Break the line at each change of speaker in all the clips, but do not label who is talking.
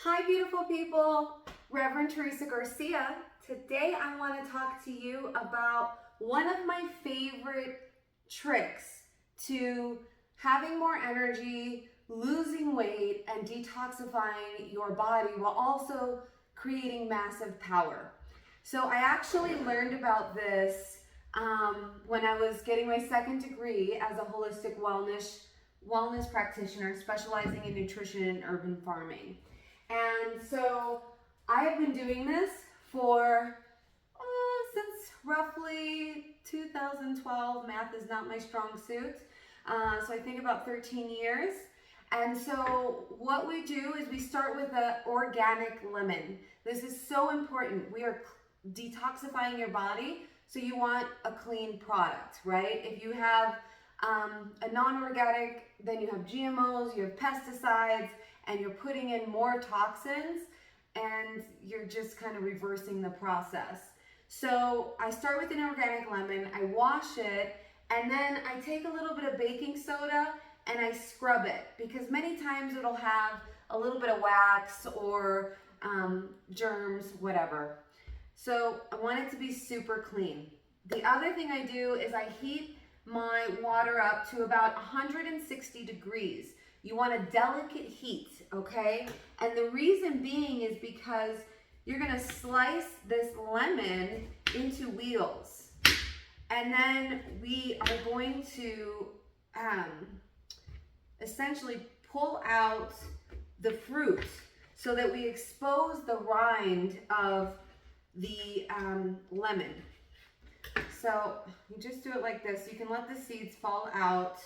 Hi, beautiful people. Reverend Teresa Garcia. Today I want to talk to you about one of my favorite tricks to having more energy, losing weight, and detoxifying your body while also creating massive power. So I actually learned about this when I was getting my second degree as a holistic wellness practitioner specializing in nutrition and urban farming. And so I have been doing this for since roughly 2012. Math is not my strong suit. So I think about 13 years. And so what we do is we start with an organic lemon. This is so important. We are detoxifying your body, so you want a clean product, right? If you have a non-organic, then you have GMOs, you have pesticides, and you're putting in more toxins, and you're just kind of reversing the process. So I start with an organic lemon, I wash it, and then I take a little bit of baking soda and I scrub it, because many times it'll have a little bit of wax or germs, whatever. So I want it to be super clean. The other thing I do is I heat my water up to about 160 degrees. You want a delicate heat, okay? And the reason being is because you're gonna slice this lemon into wheels. And then we are going to essentially pull out the fruit so that we expose the rind of the lemon. So you just do it like this. You can let the seeds fall out.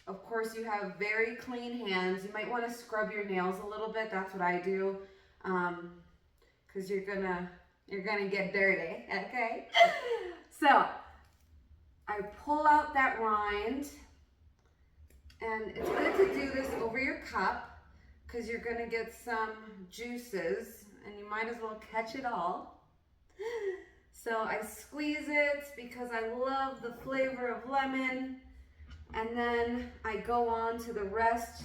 Of course, you have very clean hands. You might want to scrub your nails a little bit. That's what I do, because you're gonna get dirty. Okay. So I pull out that rind, and it's good to do this over your cup because you're gonna get some juices, and you might as well catch it all. So I squeeze it because I love the flavor of lemon. And then I go on to the rest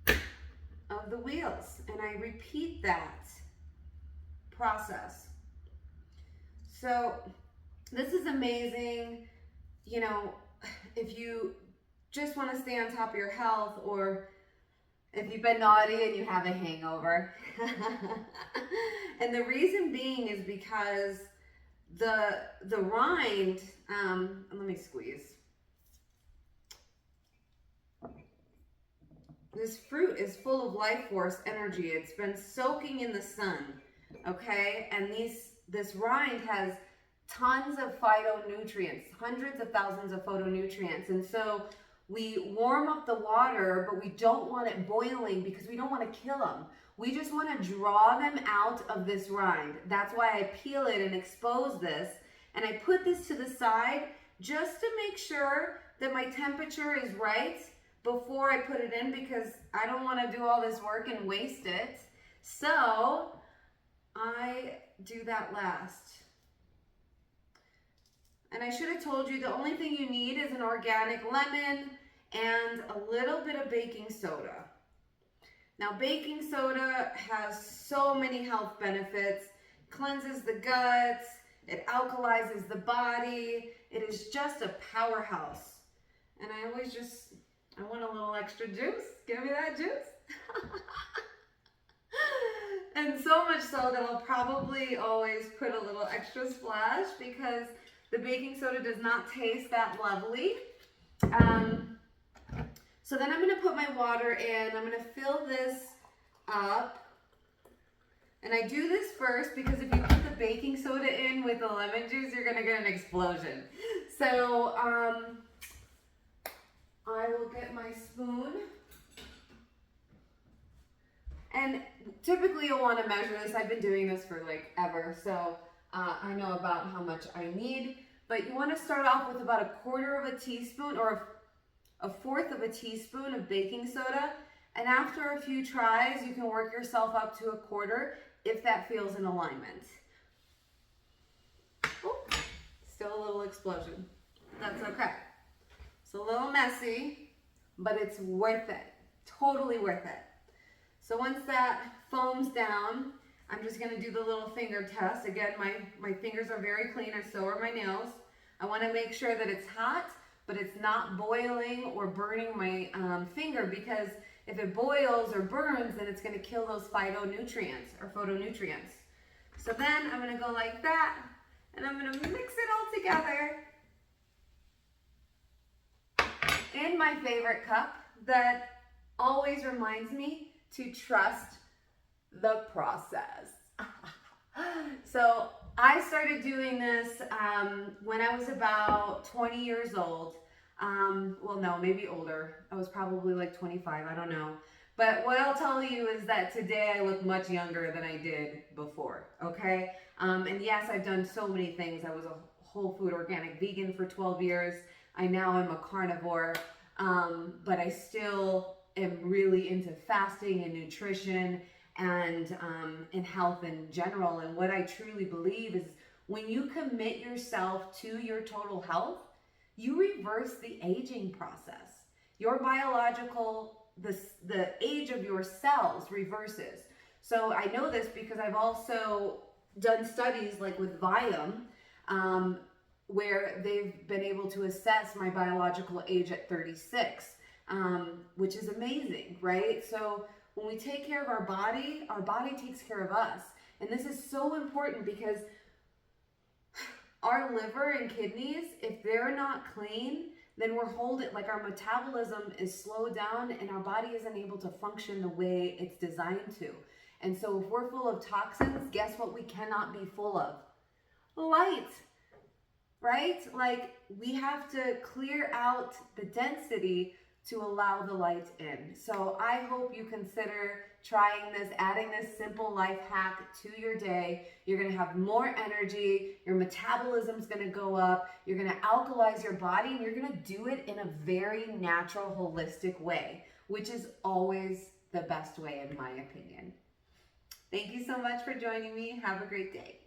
of the wheels, and I repeat that process. So this is amazing, you know, if you just want to stay on top of your health, or if you've been naughty and you have a hangover. And the reason being is because the rind, let me squeeze. This fruit is full of life force energy. It's been soaking in the sun, okay? And this rind has tons of phytonutrients, hundreds of thousands of phytonutrients. And so we warm up the water, but we don't want it boiling because we don't want to kill them. We just want to draw them out of this rind. That's why I peel it and expose this. And I put this to the side just to make sure that my temperature is right before I put it in, because I don't want to do all this work and waste it. So I do that last. And I should have told you the only thing you need is an organic lemon and a little bit of baking soda. Now, baking soda has so many health benefits. Cleanses the gut, it alkalizes the body. It is just a powerhouse. And I always I want a little extra juice. Give me that juice. And so much so that I'll probably always put a little extra splash, because the baking soda does not taste that lovely. So then I'm going to put my water in. I'm going to fill this up. And I do this first because if you put the baking soda in with the lemon juice, you're going to get an explosion. So I will get my spoon. And typically you'll want to measure this. I've been doing this for like ever, so I know about how much I need. But you want to start off with about 1/4 of a teaspoon or a 1/4 of a teaspoon of baking soda. And after a few tries, you can work yourself up to 1/4 if that feels in alignment. Oh, still a little explosion. That's okay. It's a little messy, but it's worth it. Totally worth it. So once that foams down, I'm just gonna do the little finger test. Again, my fingers are very clean and so are my nails. I wanna make sure that it's hot, but it's not boiling or burning my finger, because if it boils or burns, then it's gonna kill those phytonutrients or photonutrients. So then I'm gonna go like that, and I'm gonna mix it all together in my favorite cup that always reminds me to trust the process. So I started doing this when I was about 20 years old. Well, no, maybe older. I was probably like 25, I don't know. But what I'll tell you is that today I look much younger than I did before, okay? And yes, I've done so many things. I was a whole food organic vegan for 12 years. I now am a carnivore, but I still am really into fasting and nutrition and health in general. And what I truly believe is when you commit yourself to your total health, you reverse the aging process. Your biological, the age of your cells reverses. So I know this because I've also done studies like with Viome, where they've been able to assess my biological age at 36, which is amazing, right? So when we take care of our body takes care of us. And this is so important because our liver and kidneys, if they're not clean, then we're holding, like our metabolism is slowed down and our body isn't able to function the way it's designed to. And so if we're full of toxins, guess what we cannot be full of? Light, right? Like we have to clear out the density to allow the light in. So I hope you consider trying this, adding this simple life hack to your day. You're gonna have more energy, your metabolism's gonna go up, you're gonna alkalize your body, and you're gonna do it in a very natural, holistic way, which is always the best way in my opinion. Thank you so much for joining me. Have a great day.